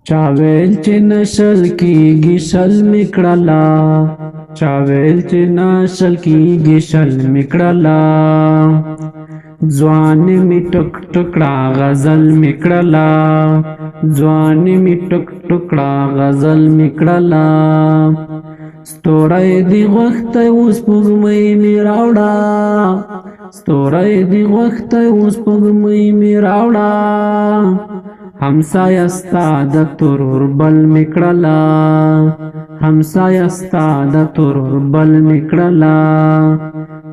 چاویل چې نشل کیږي شل میکړلا چاویل چې نشل کیږي شل میکړلا ځوان می ټک ټکړه غزل میکړلا ځوان می ټک ټکړه غزل میکړلا ستوري دی وخت اوس پګمې می راوړه ستوري دی وخت اوس پګمې می راوړه همسایه ستا د ترور بل میکړلا همسایه ستا د ترور بل میکړلا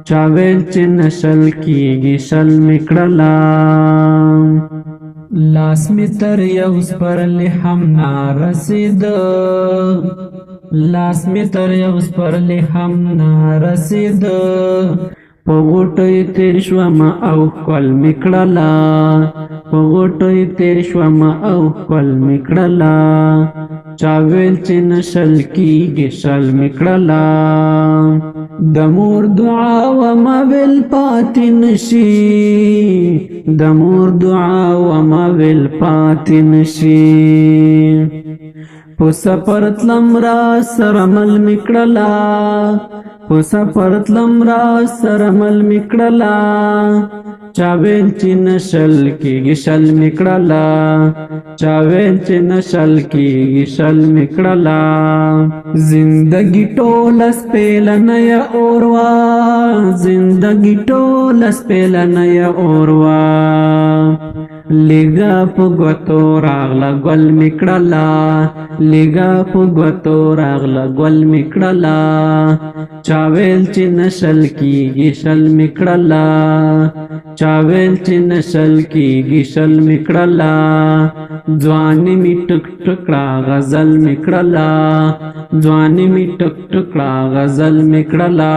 چاویل چې نشل کیږي شل میکړلا لاس می تر یو سپرلی هم نارسید لاس می تر یو سپرلی هم نارسید په غوټۍ تیر شوم او کل میکړلا په غوټۍ تیر شوم او کل میکړلا چاویل چې نشل کیږي شل میکړلا د مور دعا و ما ویل پاتې نشي د مور دعا و ما ویل پاتې نشي په سفر تلم را سره مل میکړلا په سفر تلم را سره مل میکړلا چاویل چې نشل کیږي شل میکړلا چاویل چې نشل کیږي شل میکړلا زندگی ټول سپیلنه یا اوروا زندگی ټول سپیلنه یا اوروا لګا په غوتو راغله ګل میکړلا لګا په غوتو راغله ګل میکړلا چاویل چې نشل کیږي شل میکړلا چاویل چې نشل کیږي شل میکړلا ځواني می ټک ټکړه غزل میکړلا ځواني می ټک ټکړه غزل میکړلا